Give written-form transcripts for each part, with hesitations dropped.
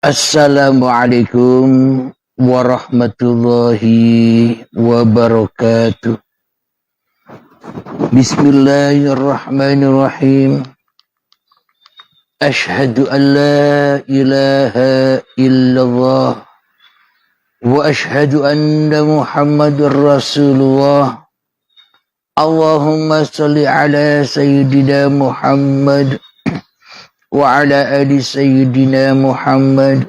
Assalamualaikum warahmatullahi wabarakatuh. Bismillahirrahmanirrahim. Ashhadu an la ilaha illallah wa ashhadu anna Muhammadar Rasulullah. Allahumma salli ala sayyidina Muhammad wa ala ali sayyidina Muhammad.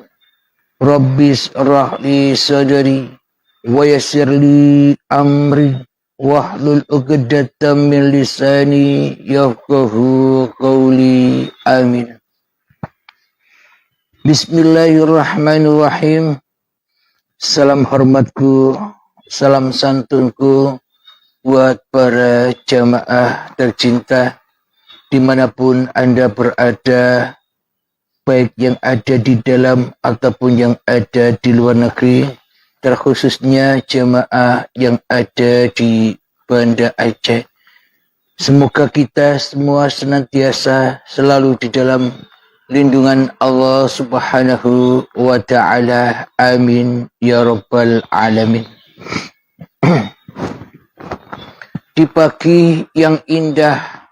Rabbis rahli sadri wa yassirli amri wahlul 'uqdatam min lisani yafqahu qawli. Amin. Bismillahirrahmanirrahim. Salam hormatku, salam santunku buat para jamaah tercinta dimanapun Anda berada, baik yang ada di dalam ataupun yang ada di luar negeri, terkhususnya jemaah yang ada di Banda Aceh. Semoga kita semua senantiasa selalu di dalam lindungan Allah Subhanahu wa Ta'ala. Amin ya Rabbal Alamin. Di pagi yang indah,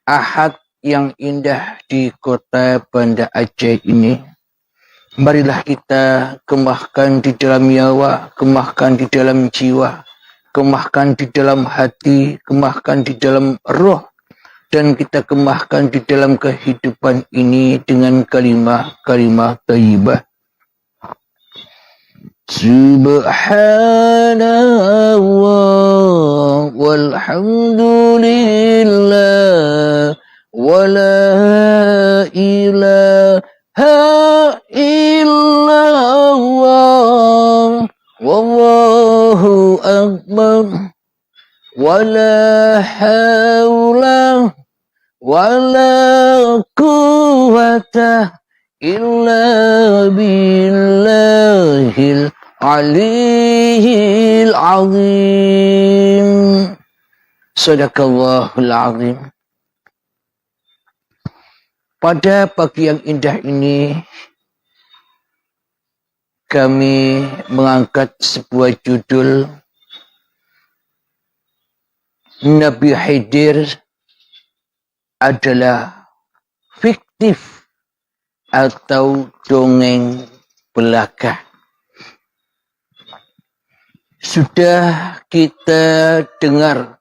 Ahad yang indah di kota Banda Aceh ini, marilah kita kemahkan di dalam nyawa, kemahkan di dalam jiwa, kemahkan di dalam hati, kemahkan di dalam roh, dan kita kemahkan di dalam kehidupan ini dengan kalimah-kalimah thayyibah. Subhanallah walhamdulillah wa la ilaha illallah wallahu akbar wa la hawla wa la quwwata illa billahil aliyil azim. Sadaqallahul azim. Pada pagi yang indah ini, kami mengangkat sebuah judul, Nabi Khidir adalah fiktif atau dongeng belaka. Sudah kita dengar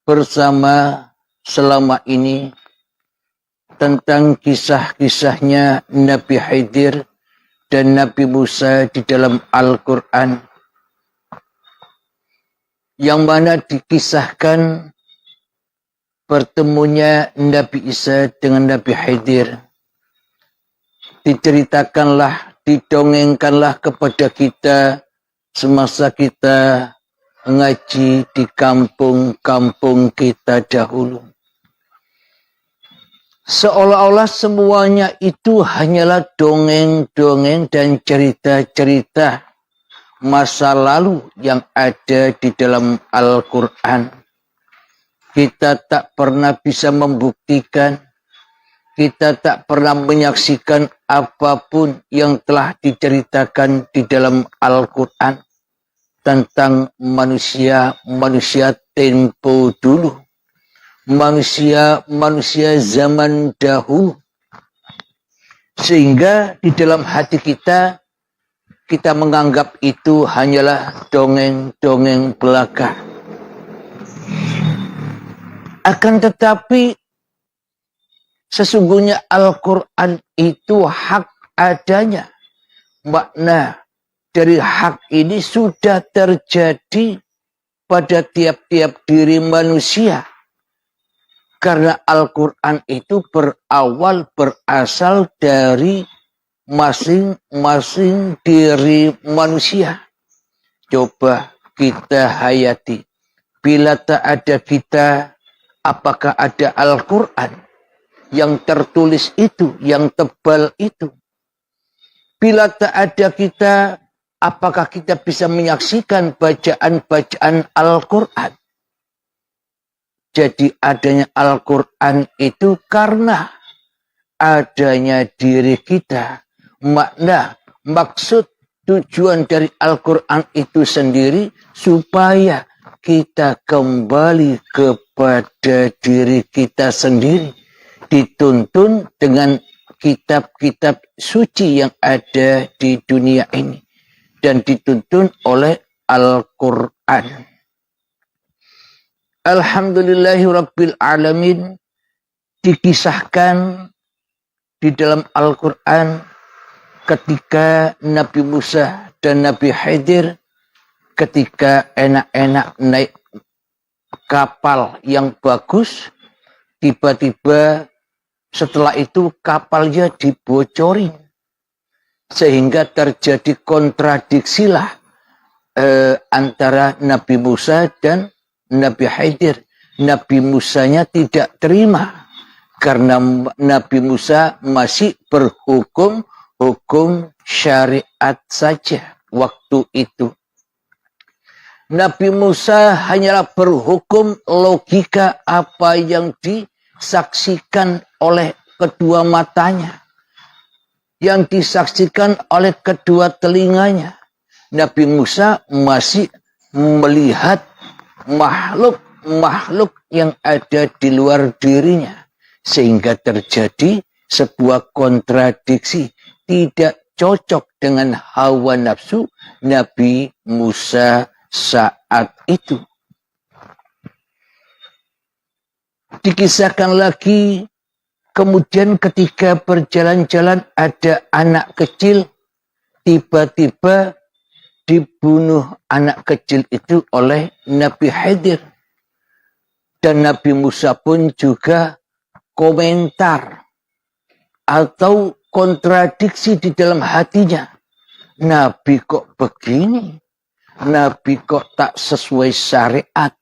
bersama selama ini tentang kisah-kisahnya Nabi Khidir dan Nabi Musa di dalam Al-Quran, yang mana dikisahkan bertemunya Nabi Isa dengan Nabi Khidir. Diceritakanlah, didongengkanlah kepada kita semasa kita ngaji di kampung-kampung kita dahulu. Seolah-olah semuanya itu hanyalah dongeng-dongeng dan cerita-cerita masa lalu yang ada di dalam Al-Quran. Kita tak pernah bisa membuktikan, kita tak pernah menyaksikan apapun yang telah diceritakan di dalam Al-Quran tentang manusia tempo dulu, manusia zaman dahulu. Sehingga di dalam hati kita menganggap itu hanyalah dongeng-dongeng belaka. Akan tetapi sesungguhnya Al-Quran itu hak adanya. Makna dari hak ini sudah terjadi pada tiap-tiap diri manusia. Karena Al-Quran itu berasal dari masing-masing diri manusia. Coba kita hayati. Bila tak ada kita, apakah ada Al-Quran yang tertulis itu, yang tebal itu? Bila tak ada kita, apakah kita bisa menyaksikan bacaan-bacaan Al-Quran? Jadi adanya Al-Quran itu karena adanya diri kita, makna, maksud, tujuan dari Al-Quran itu sendiri supaya kita kembali kepada diri kita sendiri. Dituntun dengan kitab-kitab suci yang ada di dunia ini. Dan dituntun oleh Al-Quran. Alhamdulillahirabbil alamin, dikisahkan di dalam Al-Quran ketika Nabi Musa dan Nabi Khidir ketika enak-enak naik kapal yang bagus, tiba-tiba setelah itu kapalnya dibocorin sehingga terjadi kontradiksilah antara Nabi Musa dan Nabi Khidir. Nabi Musanya tidak terima karena Nabi Musa masih berhukum syariat saja waktu itu. Nabi Musa hanyalah berhukum logika apa yang disaksikan oleh kedua matanya, yang disaksikan oleh kedua telinganya. Nabi Musa masih melihat makhluk yang ada di luar dirinya, sehingga terjadi sebuah kontradiksi, tidak cocok dengan hawa nafsu Nabi Musa saat itu. Dikisahkan lagi, kemudian ketika berjalan-jalan ada anak kecil, tiba-tiba dibunuh anak kecil itu oleh Nabi Khidir. Dan Nabi Musa pun juga komentar atau kontradiksi di dalam hatinya. Nabi kok begini? Nabi kok tak sesuai syariat?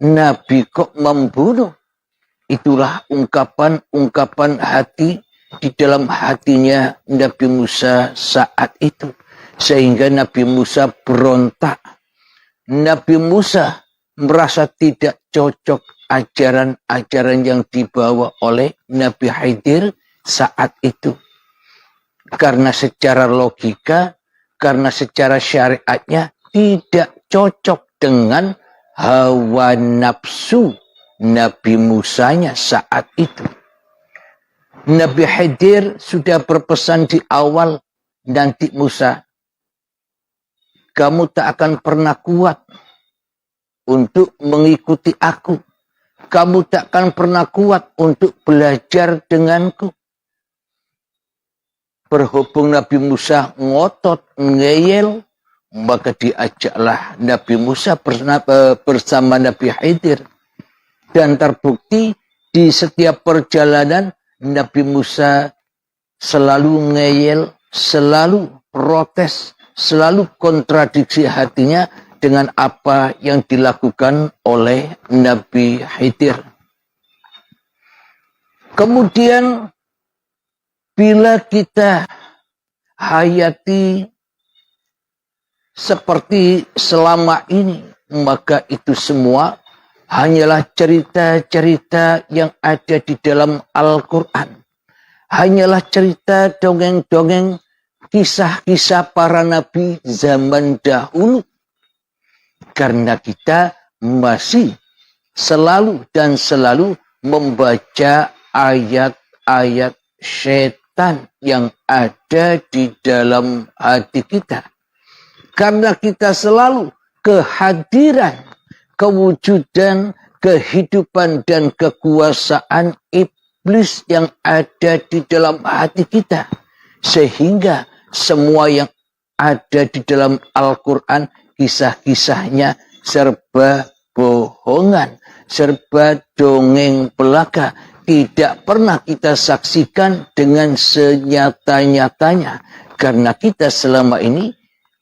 Nabi kok membunuh? Itulah ungkapan-ungkapan hati di dalam hatinya Nabi Musa saat itu. Sehingga Nabi Musa berontak. Nabi Musa merasa tidak cocok ajaran-ajaran yang dibawa oleh Nabi Khidir saat itu. Karena secara logika, karena secara syariatnya tidak cocok dengan hawa nafsu Nabi Musanya saat itu. Nabi Khidir sudah berpesan di awal, nanti Musa, kamu tak akan pernah kuat untuk mengikuti aku. Kamu tak akan pernah kuat untuk belajar denganku. Berhubung Nabi Musa ngotot, ngeyel, maka diajaklah Nabi Musa bersama Nabi Khidir. Dan terbukti di setiap perjalanan Nabi Musa selalu ngeyel, selalu protes, selalu kontradiksi hatinya dengan apa yang dilakukan oleh Nabi Khidir. Kemudian bila kita hayati seperti selama ini, maka itu semua hanyalah cerita-cerita yang ada di dalam Al-Quran. Hanyalah cerita dongeng-dongeng, kisah-kisah para nabi zaman dahulu. Karena kita masih selalu dan selalu membaca ayat-ayat setan yang ada di dalam hati kita. Karena kita selalu kehadiran, kewujudan, kehidupan dan kekuasaan iblis yang ada di dalam hati kita. Sehingga semua yang ada di dalam Al-Quran, kisah-kisahnya serba bohongan, serba dongeng belaka. Tidak pernah kita saksikan dengan senyata-nyatanya. Karena kita selama ini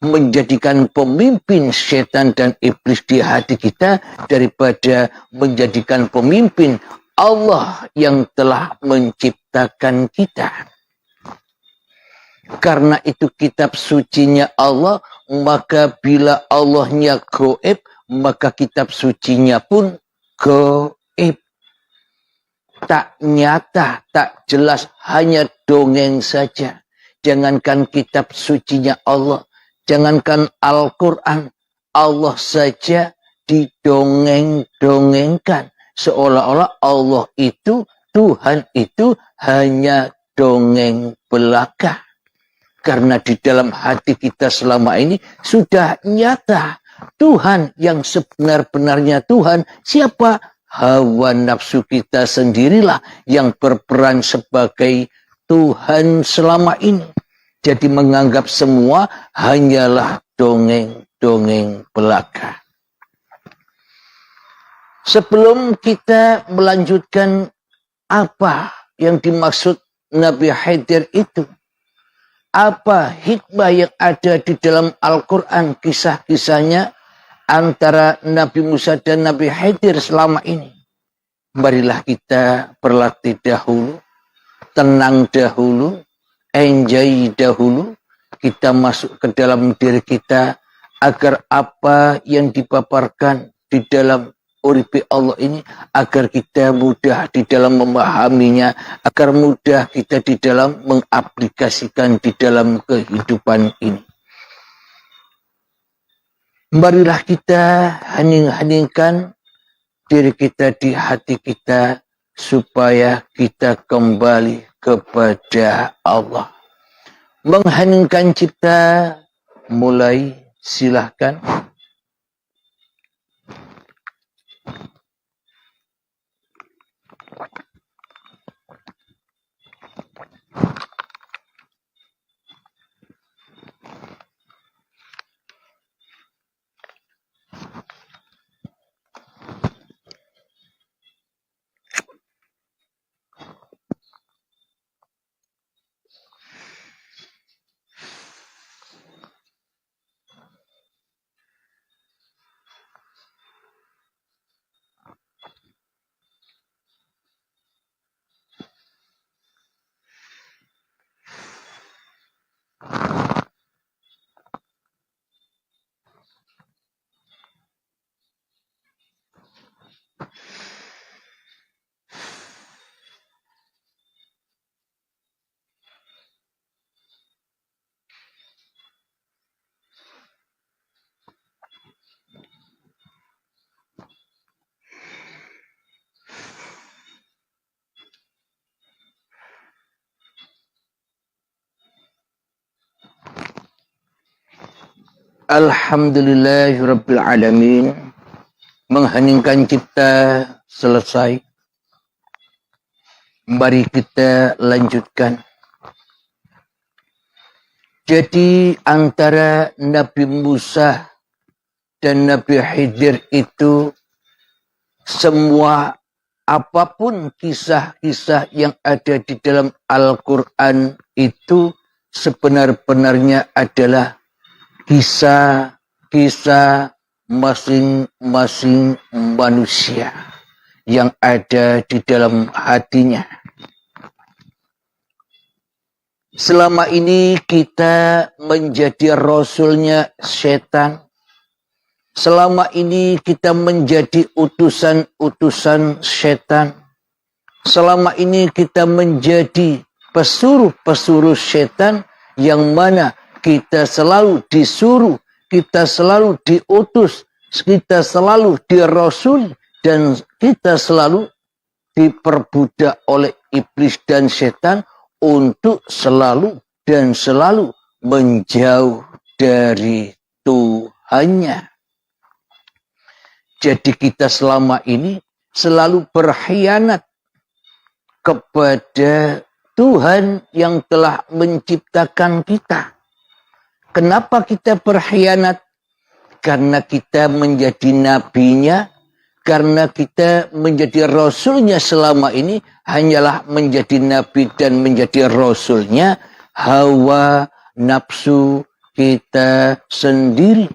menjadikan pemimpin setan dan iblis di hati kita daripada menjadikan pemimpin Allah yang telah menciptakan kita. Karena itu kitab sucinya Allah, maka bila Allahnya gaib, maka kitab sucinya pun gaib. Tak nyata, tak jelas, hanya dongeng saja. jangankan kitab sucinya Allah, jangankan Al-Quran, Allah saja didongeng-dongengkan. Seolah-olah Allah itu, Tuhan itu hanya dongeng belaka. Karena di dalam hati kita selama ini sudah nyata. Tuhan yang sebenar-benarnya Tuhan, siapa? Hawa nafsu kita sendirilah yang berperan sebagai Tuhan selama ini. Jadi menganggap semua hanyalah dongeng-dongeng belaka. Sebelum kita melanjutkan apa yang dimaksud Nabi Khidir itu, apa hikmah yang ada di dalam Al-Quran, kisah-kisahnya antara Nabi Musa dan Nabi Khidir selama ini. Marilah kita berlatih dahulu, tenang dahulu, enjoy dahulu, kita masuk ke dalam diri kita agar apa yang dipaparkan di dalam uripi Allah ini, agar kita mudah di dalam memahaminya, agar mudah kita di dalam mengaplikasikan di dalam kehidupan ini. Marilah kita hening-heningkan diri kita di hati kita supaya kita kembali kepada Allah. Mengheningkan cipta, mulai silahkan. Alhamdulillahirabbil alamin. Mengheningkan cipta selesai. Mari kita lanjutkan. Jadi antara Nabi Musa dan Nabi Khidir itu semua apapun kisah-kisah yang ada di dalam Al-Quran itu sebenar-benarnya adalah kisah-kisah masing-masing manusia yang ada di dalam hatinya. Selama ini kita menjadi rasulnya setan. Selama ini kita menjadi utusan-utusan setan. Selama ini kita menjadi pesuruh-pesuruh setan yang mana kita selalu disuruh, kita selalu diutus, kita selalu dirasul, dan kita selalu diperbudak oleh iblis dan setan untuk selalu dan selalu menjauh dari Tuhannya. Jadi kita selama ini selalu berkhianat kepada Tuhan yang telah menciptakan kita. Kenapa kita berkhianat? Karena kita menjadi nabinya, karena kita menjadi rasulnya selama ini hanyalah menjadi nabi dan menjadi rasulnya hawa nafsu kita sendiri.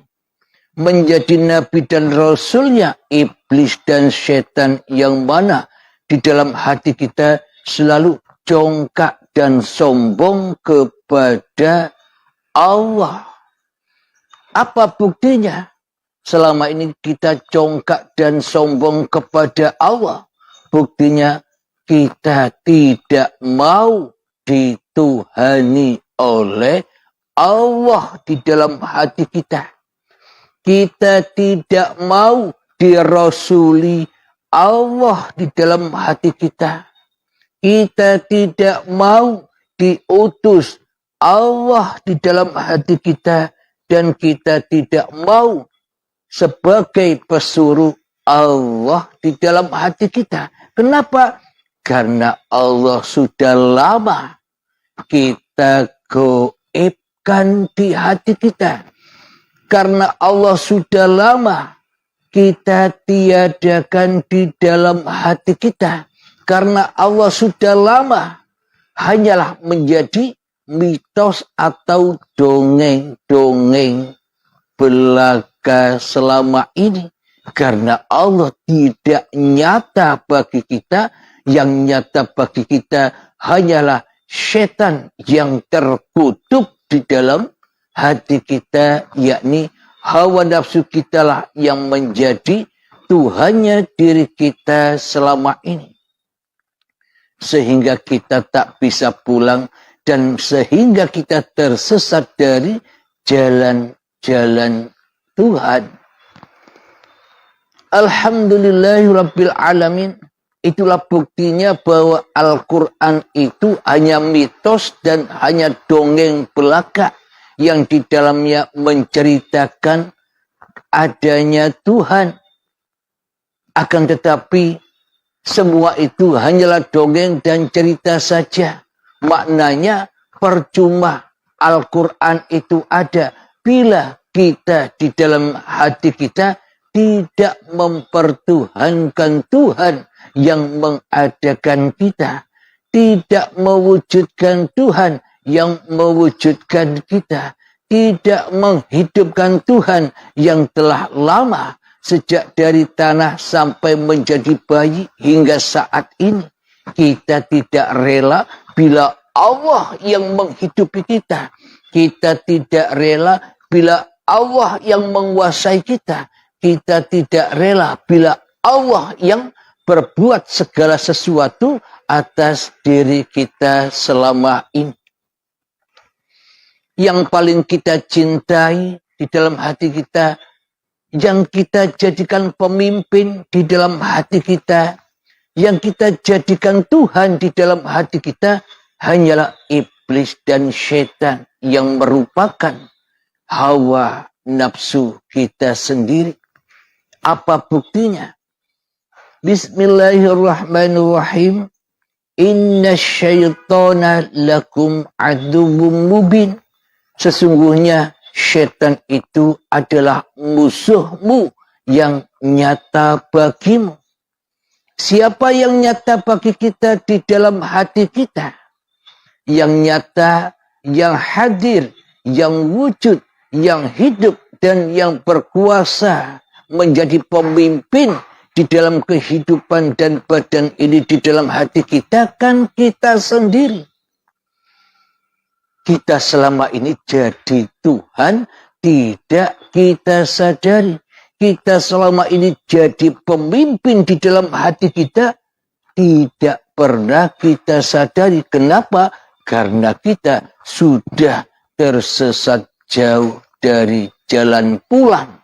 Menjadi nabi dan rasulnya iblis dan setan yang mana di dalam hati kita selalu congkak dan sombong kepada Allah. Apa buktinya? Selama ini kita congkak dan sombong kepada Allah. Buktinya kita tidak mau dituhani oleh Allah di dalam hati kita. Kita tidak mau dirasuli Allah di dalam hati kita. Kita tidak mau diutus Allah di dalam hati kita. Dan kita tidak mau sebagai pesuruh Allah di dalam hati kita. Kenapa? Karena Allah sudah lama kita goibkan di hati kita. Karena Allah sudah lama kita tiadakan di dalam hati kita. Karena Allah sudah lama hanyalah menjadi mitos atau dongeng-dongeng belaka selama ini. Karena Allah tidak nyata bagi kita. Yang nyata bagi kita hanyalah setan yang terkutuk di dalam hati kita, yakni hawa nafsu kita lah yang menjadi Tuhannya diri kita selama ini. Sehingga kita tak bisa pulang dan sehingga kita tersesat dari jalan-jalan Tuhan. Alhamdulillahirabbil alamin. Itulah buktinya bahwa Al-Quran itu hanya mitos dan hanya dongeng belaka yang di dalamnya menceritakan adanya Tuhan. Akan tetapi semua itu hanyalah dongeng dan cerita saja. Maknanya percuma Al-Quran itu ada bila kita di dalam hati kita tidak mempertuhankan Tuhan yang mengadakan kita, tidak mewujudkan Tuhan yang mewujudkan kita, tidak menghidupkan Tuhan yang telah lama sejak dari tanah sampai menjadi bayi hingga saat ini. Kita tidak rela bila Allah yang menghidupi kita. Kita tidak rela bila Allah yang menguasai kita. Kita tidak rela bila Allah yang berbuat segala sesuatu atas diri kita selama ini. Yang paling kita cintai di dalam hati kita, yang kita jadikan pemimpin di dalam hati kita, yang kita jadikan Tuhan di dalam hati kita, hanyalah iblis dan syaitan yang merupakan hawa nafsu kita sendiri. Apa buktinya? Bismillahirrahmanirrahim. Inna syaitana lakum aduwwum mubin. Sesungguhnya syaitan itu adalah musuhmu yang nyata bagimu. Siapa yang nyata bagi kita di dalam hati kita? Yang nyata, yang hadir, yang wujud, yang hidup, dan yang berkuasa menjadi pemimpin di dalam kehidupan dan badan ini di dalam hati kita kan kita sendiri. Kita selama ini jadi Tuhan tidak kita sadari. Kita selama ini jadi pemimpin di dalam hati kita tidak pernah kita sadari. Kenapa? Karena kita sudah tersesat jauh dari jalan pulang.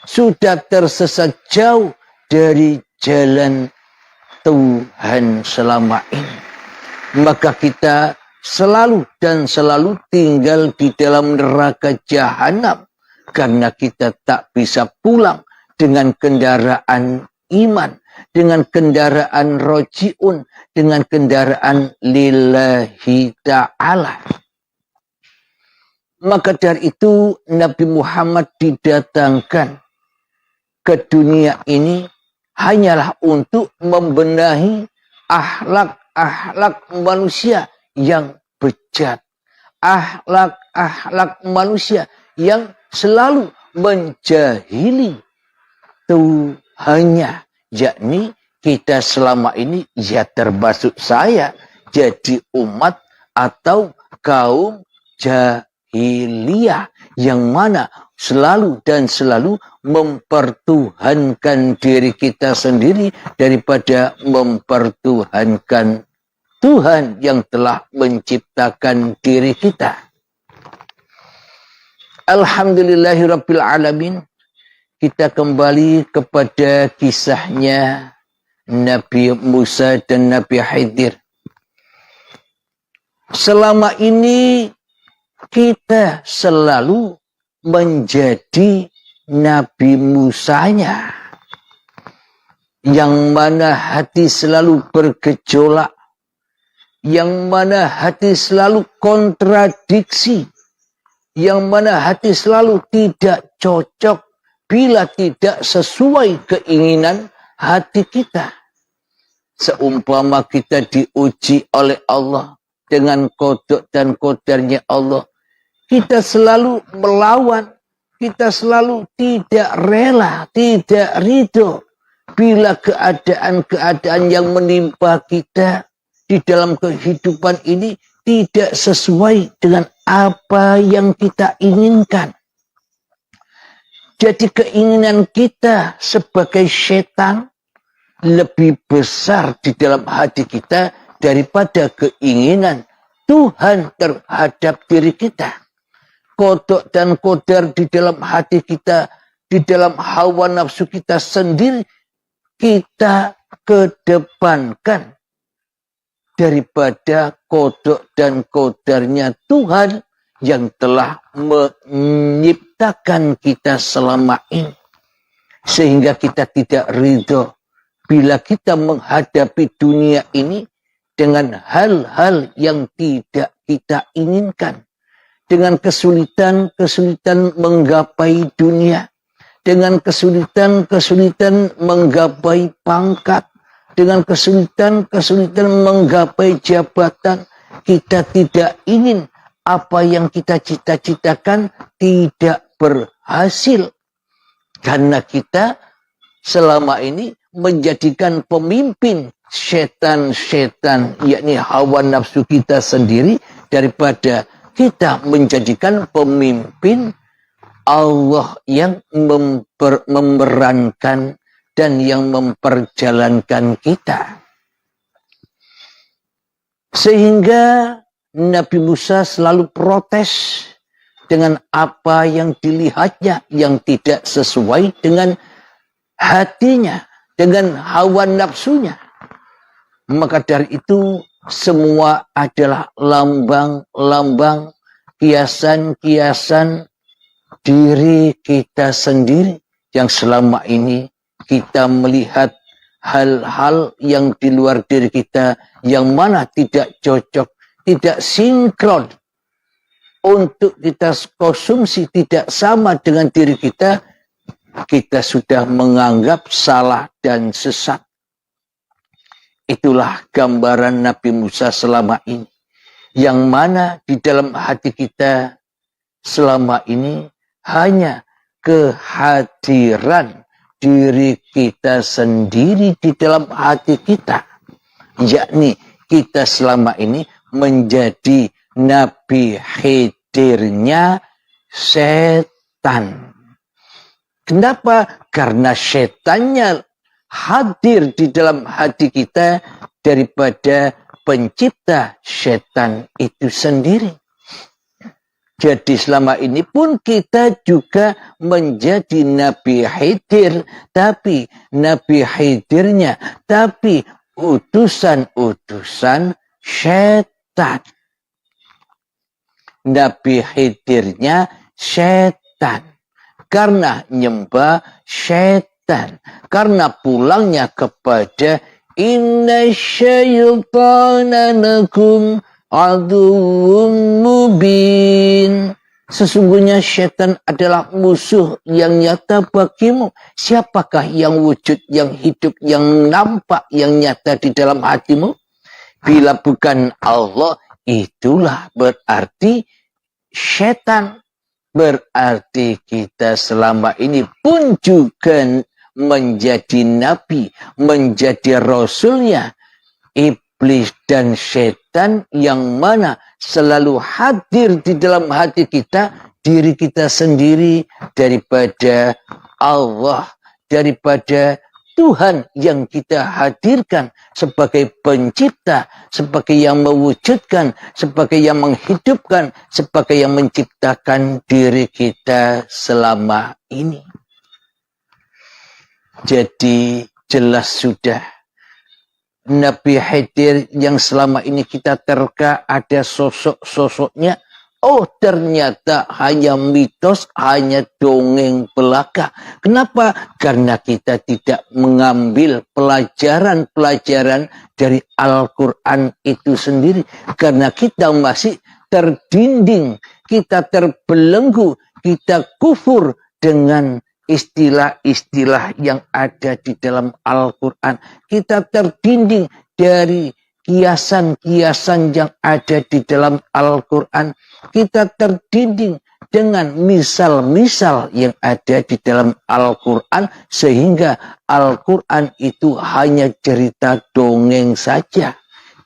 Sudah tersesat jauh dari jalan Tuhan selama ini. Maka kita selalu dan selalu tinggal di dalam neraka jahanam. Karena kita tak bisa pulang dengan kendaraan iman. Dengan kendaraan roji'un. Dengan kendaraan lillahi ta'ala. Maka dari itu Nabi Muhammad didatangkan ke dunia ini hanyalah untuk membenahi akhlak-akhlak manusia yang bejat. Akhlak-akhlak manusia yang selalu menjahili Tuhannya. Yakni kita selama ini, ya termasuk saya, jadi umat atau kaum jahiliyah yang mana selalu dan selalu mempertuhankan diri kita sendiri daripada mempertuhankan Tuhan yang telah menciptakan diri kita. Alhamdulillahirabbil alamin. Kita kembali kepada kisahnya Nabi Musa dan Nabi Khidir. Selama ini kita selalu menjadi Nabi Musanya, yang mana hati selalu bergejolak, yang mana hati selalu kontradiksi, yang mana hati selalu tidak cocok bila tidak sesuai keinginan hati kita. Seumpama kita diuji oleh Allah dengan kodok dan kodarnya Allah, kita selalu melawan, kita selalu tidak rela, tidak ridho bila keadaan-keadaan yang menimpa kita di dalam kehidupan ini tidak sesuai dengan apa yang kita inginkan. Jadi keinginan kita sebagai setan lebih besar di dalam hati kita daripada keinginan Tuhan terhadap diri kita. Kodok dan kodar di dalam hati kita, di dalam hawa nafsu kita sendiri, kita kedepankan daripada kodok dan kodarnya Tuhan yang telah menciptakan kita selama ini. Sehingga kita tidak ridho bila kita menghadapi dunia ini dengan hal-hal yang tidak kita inginkan. Dengan kesulitan-kesulitan menggapai dunia. Dengan kesulitan-kesulitan menggapai pangkat. Dengan kesulitan-kesulitan menggapai jabatan. Kita tidak ingin apa yang kita cita-citakan tidak berhasil. Karena kita selama ini menjadikan pemimpin setan-setan, yakni hawa nafsu kita sendiri, daripada kita menjadikan pemimpin Allah yang memerankan dan yang memperjalankan kita. Sehingga Nabi Musa selalu protes dengan apa yang dilihatnya yang tidak sesuai dengan hatinya, dengan hawa nafsunya. Maka dari itu semua adalah lambang-lambang, kiasan-kiasan diri kita sendiri yang selama ini kita melihat hal-hal yang di luar diri kita yang mana tidak cocok, tidak sinkron untuk kita konsumsi, tidak sama dengan diri kita, kita sudah menganggap salah dan sesat. Itulah gambaran Nabi Musa selama ini, yang mana di dalam hati kita selama ini hanya kehadiran diri kita sendiri di dalam hati kita, yakni kita selama ini menjadi Nabi Khidirnya setan. Kenapa? Karena setannya hadir di dalam hati kita daripada pencipta setan itu sendiri. Jadi selama ini pun kita juga menjadi Nabi Khidir, tapi Nabi Khidirnya, tapi utusan-utusan setan. Nabi Khidirnya setan. Karena nyembah setan. Karena pulangnya kepada inna syaitana lakum aduwwum mubin. Sesungguhnya setan adalah musuh yang nyata bagimu. Siapakah yang wujud, yang hidup, yang nampak, yang nyata di dalam hatimu? Bila bukan Allah, itulah berarti setan. Berarti kita selama ini pun juga menjadi nabi, menjadi rasulnya iblis dan setan, yang mana selalu hadir di dalam hati kita, diri kita sendiri daripada Allah, daripada Tuhan yang kita hadirkan sebagai pencipta, sebagai yang mewujudkan, sebagai yang menghidupkan, sebagai yang menciptakan diri kita selama ini. Jadi jelas sudah Nabi Khidir yang selama ini kita terka ada sosok-sosoknya. Oh, ternyata hanya mitos, hanya dongeng belaka. Kenapa? Karena kita tidak mengambil pelajaran-pelajaran dari Al-Quran itu sendiri. Karena kita masih terdinding, kita terbelenggu, kita kufur dengan istilah-istilah yang ada di dalam Al-Quran. Kita terdinding dari kiasan-kiasan yang ada di dalam Al-Quran. Kita terdinding dengan misal-misal yang ada di dalam Al-Quran. Sehingga Al-Quran itu hanya cerita dongeng saja.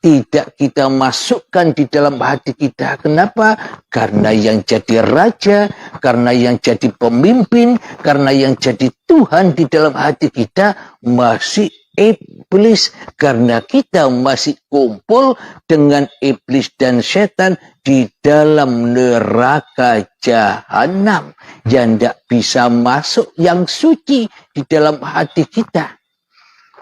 Tidak kita masukkan di dalam hati kita. Kenapa? Karena yang jadi raja, karena yang jadi pemimpin, karena yang jadi Tuhan di dalam hati kita masih iblis. Karena kita masih kumpul dengan iblis dan setan di dalam neraka jahanam. Yang tidak bisa masuk yang suci di dalam hati kita.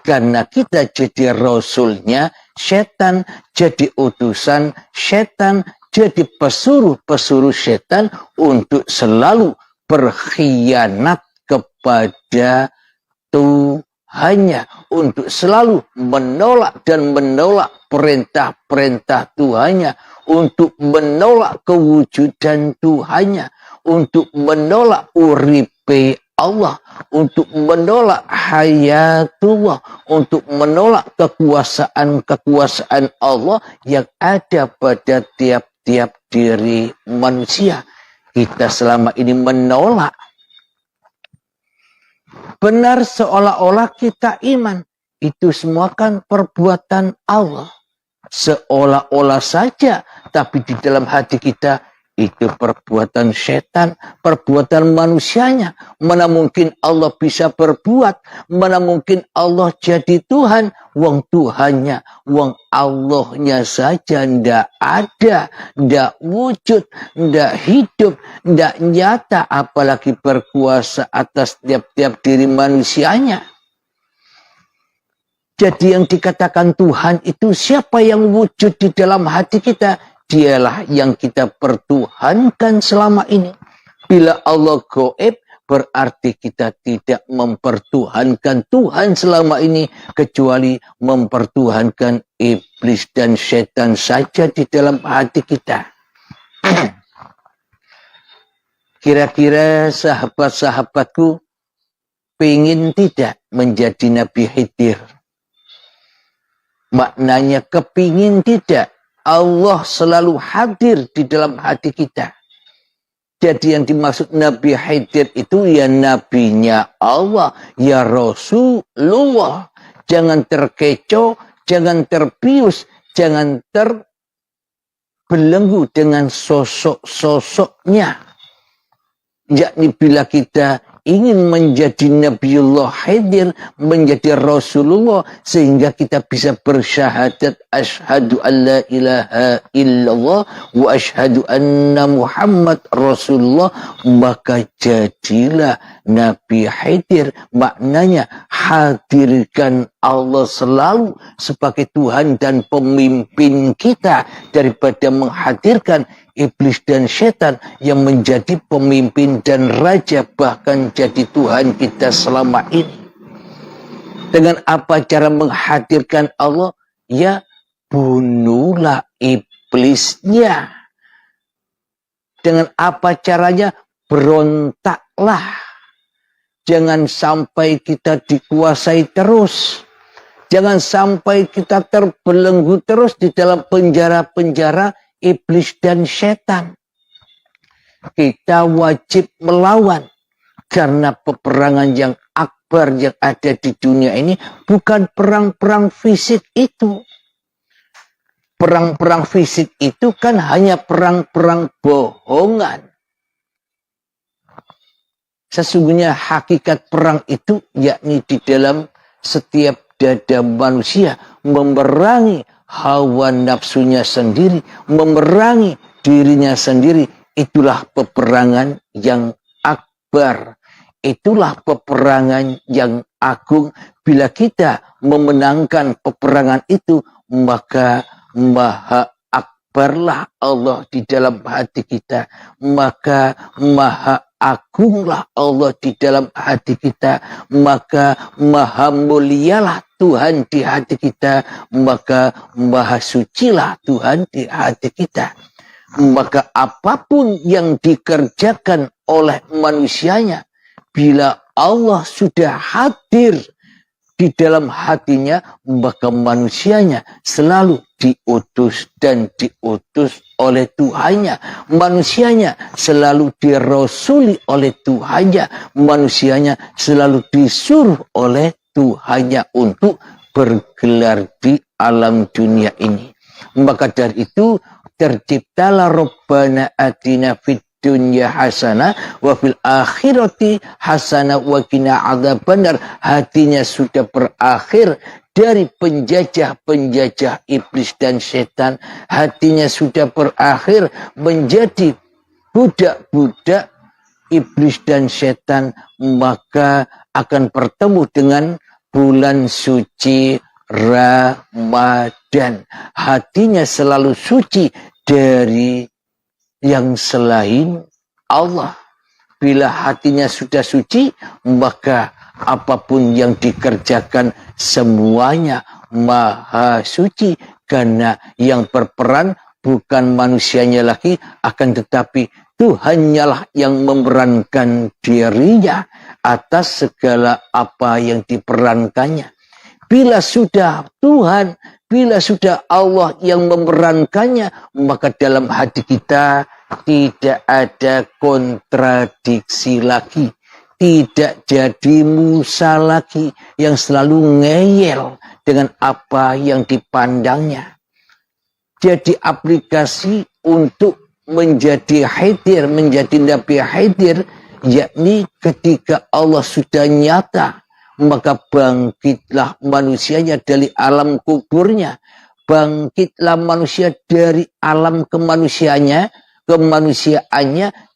Karena kita jadi rasulnya setan, jadi utusan setan, jadi pesuruh-pesuruh setan untuk selalu berkhianat kepada Tuhannya, untuk selalu menolak dan menolak perintah-perintah Tuhannya, untuk menolak kewujudan Tuhannya, untuk menolak uripe Allah, untuk menolak hayatullah, untuk menolak kekuasaan Allah yang ada pada tiap-tiap diri manusia. Kita selama ini menolak. Benar seolah-olah kita iman. Itu semua kan perbuatan Allah. Seolah-olah saja, tapi di dalam hati kita itu perbuatan setan, perbuatan manusianya. Mana mungkin Allah bisa berbuat, mana mungkin Allah jadi Tuhan. Wong Tuhannya, wong Allahnya saja ndak ada, ndak wujud, ndak hidup, ndak nyata, apalagi berkuasa atas tiap-tiap diri manusianya. Jadi yang dikatakan Tuhan itu siapa yang wujud di dalam hati kita? Dialah yang kita pertuhankan selama ini. Bila Allah gaib, berarti kita tidak mempertuhankan Tuhan selama ini, kecuali mempertuhankan iblis dan setan saja di dalam hati kita. Kira-kira sahabat-sahabatku pengen tidak menjadi Nabi Khidir? Maknanya kepingin tidak Allah selalu hadir di dalam hati kita. Jadi yang dimaksud Nabi Khidir itu ya nabinya Allah, ya Rasulullah. Jangan terkecoh, jangan terbius, jangan terbelenggu dengan sosok-sosoknya. Yakni bila kita ingin menjadi Nabiullah Khidir, menjadi Rasulullah, sehingga kita bisa bersyahadat asyhadu an la ilaha illallah wa asyhadu anna Muhammad Rasulullah, maka jadilah Nabi Khidir. Maknanya hadirkan Allah selalu sebagai Tuhan dan pemimpin kita, daripada menghadirkan iblis dan setan yang menjadi pemimpin dan raja, bahkan jadi Tuhan kita selama ini. Dengan apa cara menghadirkan Allah? Ya, bunuhlah iblisnya. Dengan apa caranya? Berontaklah. Jangan sampai kita dikuasai terus. Jangan sampai kita terbelenggu terus di dalam penjara-penjara iblis dan setan. Kita wajib melawan. Karena peperangan yang akbar yang ada di dunia ini bukan perang-perang fisik itu. Perang-perang fisik itu kan hanya perang-perang bohongan. Sesungguhnya hakikat perang itu yakni di dalam setiap dada manusia memerangi hawa nafsunya sendiri, memerangi dirinya sendiri. Itulah peperangan yang akbar. Itulah peperangan yang agung. Bila kita memenangkan peperangan itu, maka maha akbarlah Allah di dalam hati kita. Maka maha agunglah Allah di dalam hati kita. Maka maha mulialah Tuhan di hati kita. Maka maha sucilah Tuhan di hati kita. Maka apapun yang dikerjakan oleh manusianya, bila Allah sudah hadir di dalam hatinya, maka manusianya selalu diutus dan diutus oleh Tuhannya. Manusianya selalu dirasuli oleh Tuhannya. Manusianya selalu disuruh oleh Tuhannya untuk bergelar di alam dunia ini. Maka dari itu terciptalah Rabbana atina fid dunya hasanah wa fil akhirati hasanah wa qina adzabannar. Hatinya sudah berakhir dari penjajah-penjajah iblis dan setan. Hatinya sudah berakhir menjadi budak-budak iblis dan setan, maka akan bertemu dengan bulan suci Ramadan. Hatinya selalu suci dari yang selain Allah. Bila hatinya sudah suci, maka apapun yang dikerjakan semuanya maha suci. Karena yang berperan bukan manusianya lagi, akan tetapi Tuhannya lah yang memerankan dirinya atas segala apa yang diperankannya. Bila sudah Tuhan, bila sudah Allah yang memerankannya, maka dalam hati kita tidak ada kontradiksi lagi. Tidak jadi Musa lagi yang selalu ngeyel dengan apa yang dipandangnya. Jadi aplikasi untuk menjadi Khidir, menjadi Nabi Khidir, yakni ketika Allah sudah nyata, maka bangkitlah manusianya dari alam kuburnya. Bangkitlah manusia dari alam kemanusiaannya,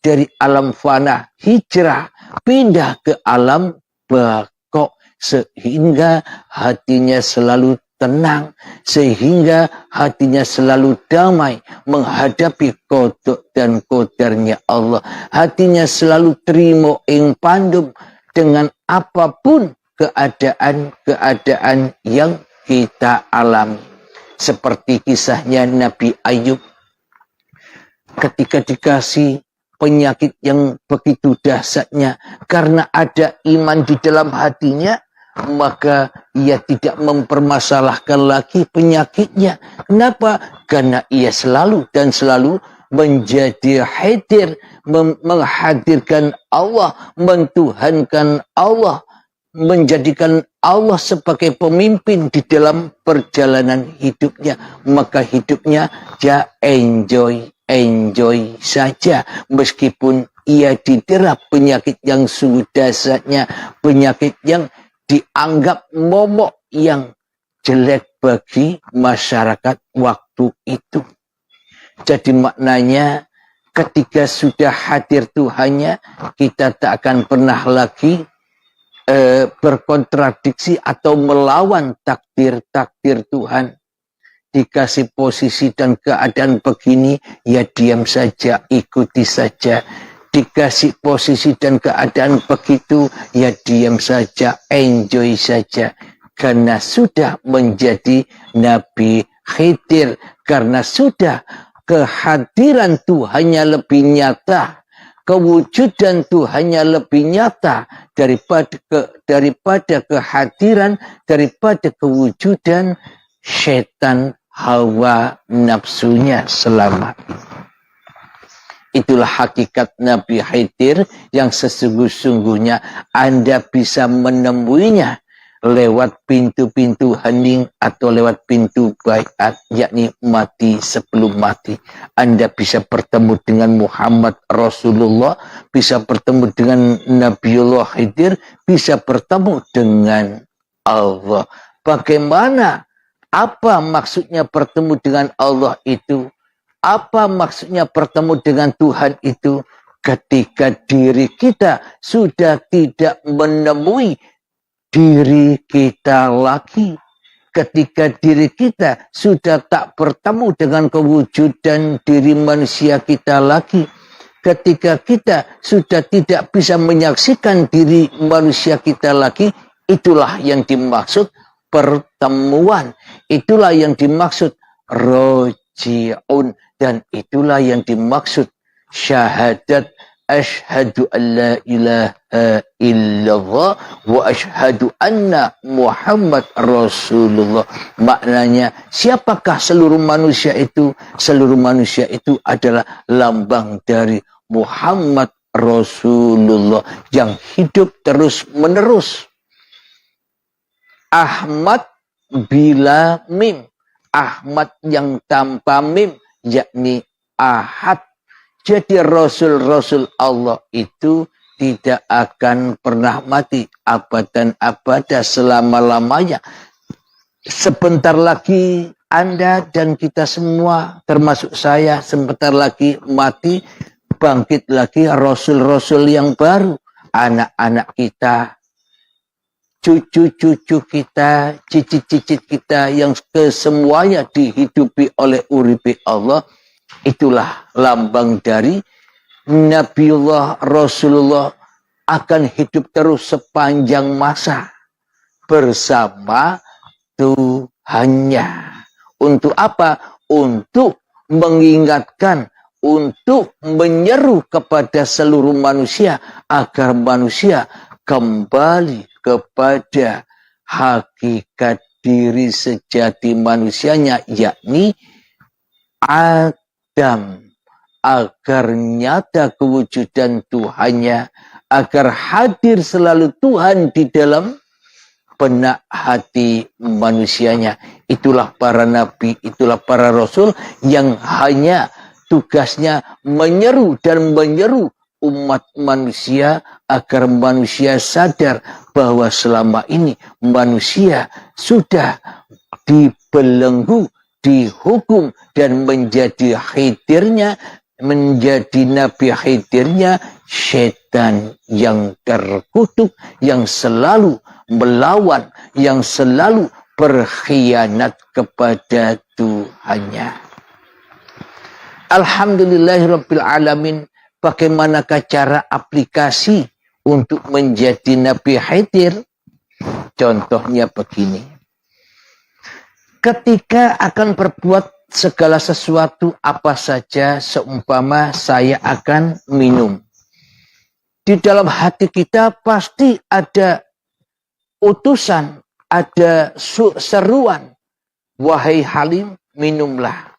dari alam fana, hijrah, pindah ke alam baqo, sehingga hatinya selalu tenang, sehingga hatinya selalu damai menghadapi kodok dan kodarnya Allah. Hatinya selalu terima ing pandum dengan apapun keadaan yang kita alami. Seperti kisahnya Nabi Ayub ketika dikasih penyakit yang begitu dahsyatnya, karena ada iman di dalam hatinya, maka ia tidak mempermasalahkan lagi penyakitnya. Kenapa? Karena ia selalu dan selalu menjadi hadir, menghadirkan Allah, mentuhankan Allah, menjadikan Allah sebagai pemimpin di dalam perjalanan hidupnya. Maka hidupnya dia enjoy saja, meskipun ia didera penyakit yang sungguh dahsyatnya, penyakit yang dianggap momok, yang jelek bagi masyarakat waktu itu. Jadi maknanya ketika sudah hadir Tuhannya, kita tak akan pernah lagi berkontradiksi atau melawan takdir Tuhan. Dikasih posisi dan keadaan begini, ya diam saja, ikuti saja. Dikasih posisi dan keadaan begitu, ya diam saja, enjoy saja. Karena sudah menjadi Nabi Khidir, karena sudah kehadiran Tuhannya lebih nyata, kewujudan Tuhannya lebih nyata daripada kehadiran, daripada kewujudan setan hawa nafsunya selama ini. Itulah hakikat Nabi Khidir yang sesungguh-sungguhnya Anda bisa menemuinya lewat pintu-pintu hening atau lewat pintu baiat, yakni mati sebelum mati. Anda bisa bertemu dengan Muhammad Rasulullah, bisa bertemu dengan Nabiullah Khidir, bisa bertemu dengan Allah. Bagaimana? Apa maksudnya bertemu dengan Allah itu? Apa maksudnya bertemu dengan Tuhan itu? Ketika diri kita sudah tidak menemui diri kita lagi. Ketika diri kita sudah tak bertemu dengan kewujudan diri manusia kita lagi. Ketika kita sudah tidak bisa menyaksikan diri manusia kita lagi. Itulah yang dimaksud pertemuan. Itulah yang dimaksud roji'un. Dan itulah yang dimaksud syahadat asyhadu an la ilaha illallah wa asyhadu anna Muhammad Rasulullah. Maknanya, siapakah seluruh manusia itu? Seluruh manusia itu adalah lambang dari Muhammad Rasulullah yang hidup terus menerus. Ahmad bila mim. Ahmad yang tanpa mim, yakni Ahad. Jadi Rasul-Rasul Allah itu tidak akan pernah mati abadan abada selama-lamanya. Sebentar lagi Anda dan kita semua, termasuk saya, sebentar lagi mati, bangkit lagi Rasul-Rasul yang baru. Anak-anak kita, cucu-cucu kita, cicit-cicit kita yang kesemuanya dihidupi oleh uripi Allah. Itulah lambang dari Nabiullah Rasulullah akan hidup terus sepanjang masa bersama Tuhannya. Untuk apa? Untuk mengingatkan, untuk menyeru kepada seluruh manusia agar manusia kembali kepada hakikat diri sejati manusianya, yakni Adam, agar nyata kewujudan Tuhannya, agar hadir selalu Tuhan di dalam benak hati manusianya. Itulah para nabi, itulah para rasul yang hanya tugasnya menyeru dan menyeru umat manusia agar manusia sadar bahwa selama ini manusia sudah dibelenggu, dihukum dan menjadi khidirnya, menjadi nabi khidirnya setan yang terkutuk, yang selalu melawan, yang selalu berkhianat kepada Tuhannya. Alhamdulillahirabbil alamin. Bagaimanakah cara aplikasi untuk menjadi nabi khidir? Contohnya begini. Ketika akan berbuat segala sesuatu apa saja, seumpama saya akan minum. Di dalam hati kita pasti ada utusan, ada seruan. Wahai Halim, minumlah.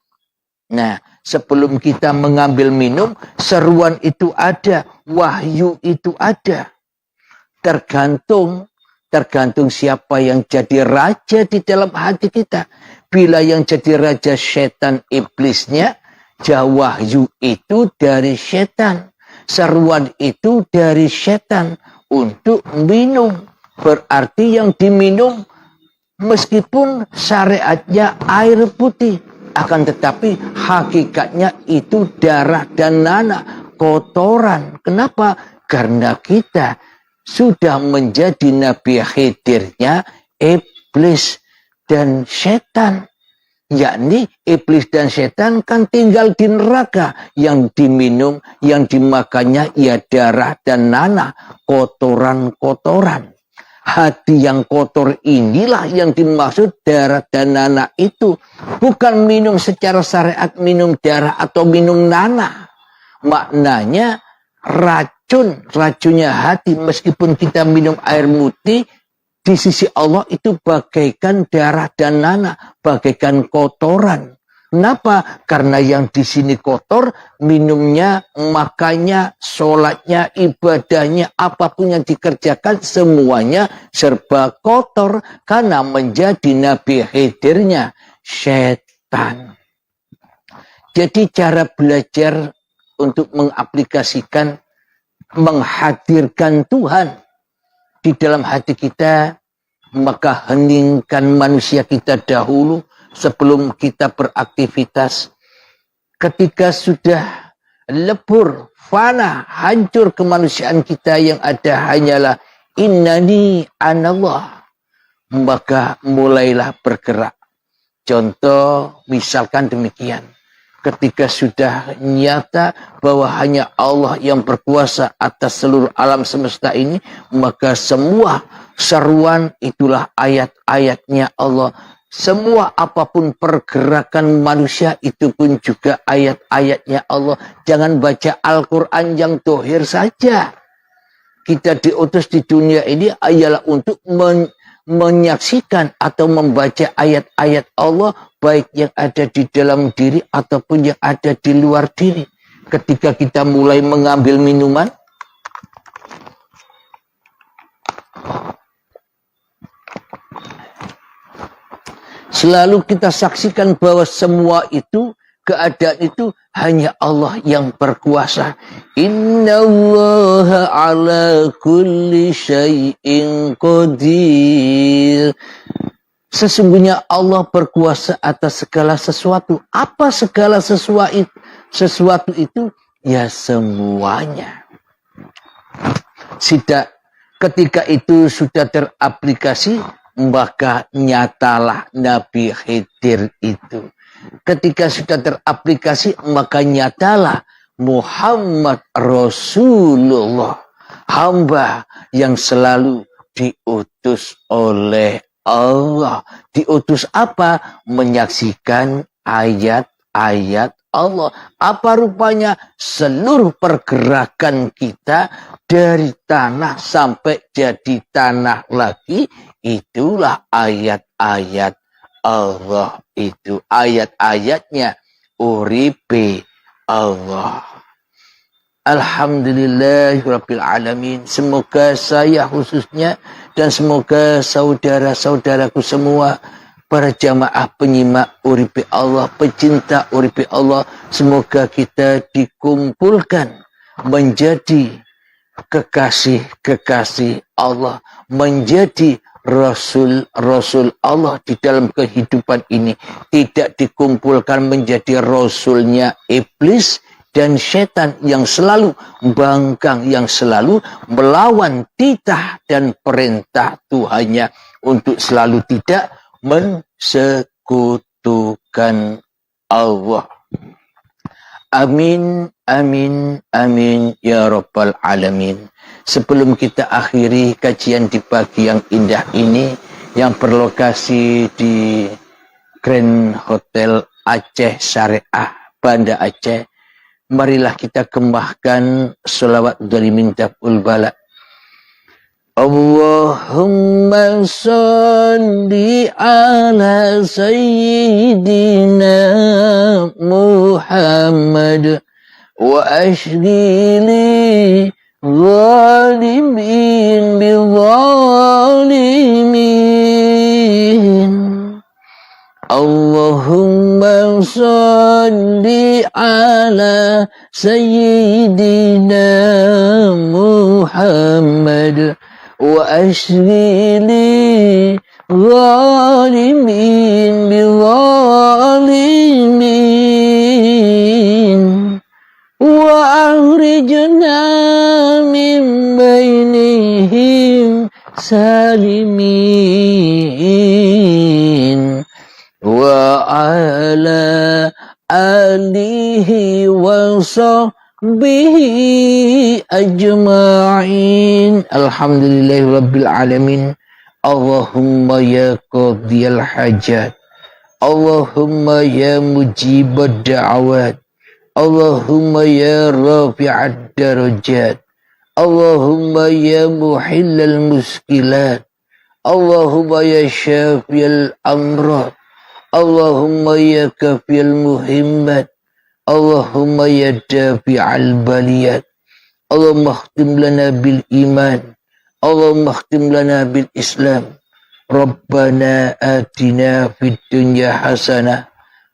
Nah, sebelum kita mengambil minum, seruan itu ada, wahyu itu ada. Tergantung siapa yang jadi raja di dalam hati kita. Bila yang jadi raja setan iblisnya, wahyu itu dari setan. Seruan itu dari setan untuk minum. Berarti yang diminum meskipun syariatnya air putih, akan tetapi hakikatnya itu darah dan nanah, kotoran. Kenapa? Karena kita sudah menjadi nabi khidirnya iblis dan setan. Yakni iblis dan setan kan tinggal di neraka. Yang diminum, yang dimakannya ya darah dan nanah, kotoran-kotoran. Hati yang kotor inilah yang dimaksud darah dan nanah itu. Bukan minum secara syariat, minum darah atau minum nanah. Maknanya racunnya hati, meskipun kita minum air putih, di sisi Allah itu bagaikan darah dan nanah, bagaikan kotoran. Kenapa? Karena yang di sini kotor, minumnya, makannya, sholatnya, ibadahnya, apapun yang dikerjakan, semuanya serba kotor. Karena menjadi nabi khidirnya setan. Jadi cara belajar untuk mengaplikasikan, menghadirkan Tuhan di dalam hati kita, maka heningkan manusia kita dahulu sebelum kita beraktivitas. Ketika sudah lebur, fana, hancur kemanusiaan kita, yang ada hanyalah innani anallah, maka mulailah bergerak. Contoh misalkan demikian, ketika sudah nyata bahwa hanya Allah yang berkuasa atas seluruh alam semesta ini, maka semua seruan itulah ayat-ayatnya Allah. Semua apapun pergerakan manusia itu pun juga ayat-ayatnya Allah. Jangan baca Al-Quran yang dohir saja. Kita diutus di dunia ini ialah untuk menyaksikan atau membaca ayat-ayat Allah, baik yang ada di dalam diri ataupun yang ada di luar diri. Ketika kita mulai mengambil minuman, selalu kita saksikan bahwa semua itu, keadaan itu hanya Allah yang berkuasa. Innallaha ala kulli syai'in qadir. Sesungguhnya Allah berkuasa atas segala sesuatu. Apa segala sesuatu itu? Ya semuanya. Ketika itu sudah teraplikasi, maka nyatalah Nabi Khidir itu. Ketika sudah teraplikasi, maka nyatalah Muhammad Rasulullah, hamba yang selalu diutus oleh Allah. Diutus apa? Menyaksikan ayat-ayat Allah. Apa rupanya? Seluruh pergerakan kita dari tanah sampai jadi tanah lagi, itulah ayat-ayat Allah itu. Ayat-ayatnya uripe Allah. Alhamdulillahirabbil alamin. Semoga saya khususnya dan semoga saudara-saudaraku semua, para jamaah penyimak uripe Allah, pecinta uripe Allah, semoga kita dikumpulkan menjadi kekasih-kekasih Allah, menjadi Rasul-Rasul Allah di dalam kehidupan ini. Tidak dikumpulkan menjadi Rasulnya iblis dan setan yang selalu bangkang, yang selalu melawan titah dan perintah Tuhannya untuk selalu tidak mensekutukan Allah. Amin, amin, amin, ya Rabbal Alamin. Sebelum kita akhiri kajian di pagi yang indah ini, yang berlokasi di Grand Hotel Aceh Syariah, Banda Aceh, marilah kita kembangkan sholawat dari Mintaful Bala. Allahumma salli ala Sayyidina Muhammad wa ashghili zalimin bizalimin. Allahumma salli ala Sayyidina Muhammad wa ashghili zalimin bizalimin wa akhrijna min bainihim salimin wa ala alihi wa sahbihi ajma'in. Alhamdulillahi rabbil alamin. Allahumma ya qadiyal hajat, Allahumma ya mujibad da'awat, Allahumma ya rafi'ad darajat, Allahumma ya muhillal muskilat, Allahumma ya syafiyal amrat, Allahumma ya kafiyal muhimmat, Allahumma ya dafi'al baliyat. Allahumma khtim lana bil iman, Allahumma khtim lana bil islam. Rabbana atina fid dunya hasanah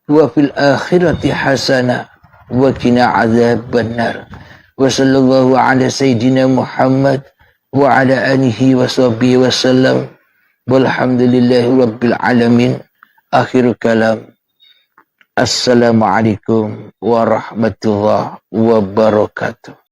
wa fil akhirati hasanah wa qina adzaban nar. Wa sallallahu ala sayyidina Muhammad wa ala alihi wa sahbihi wasallam. Walhamdulillahi rabbil alamin. Akhir kalam. Assalamualaikum warahmatullahi wabarakatuh.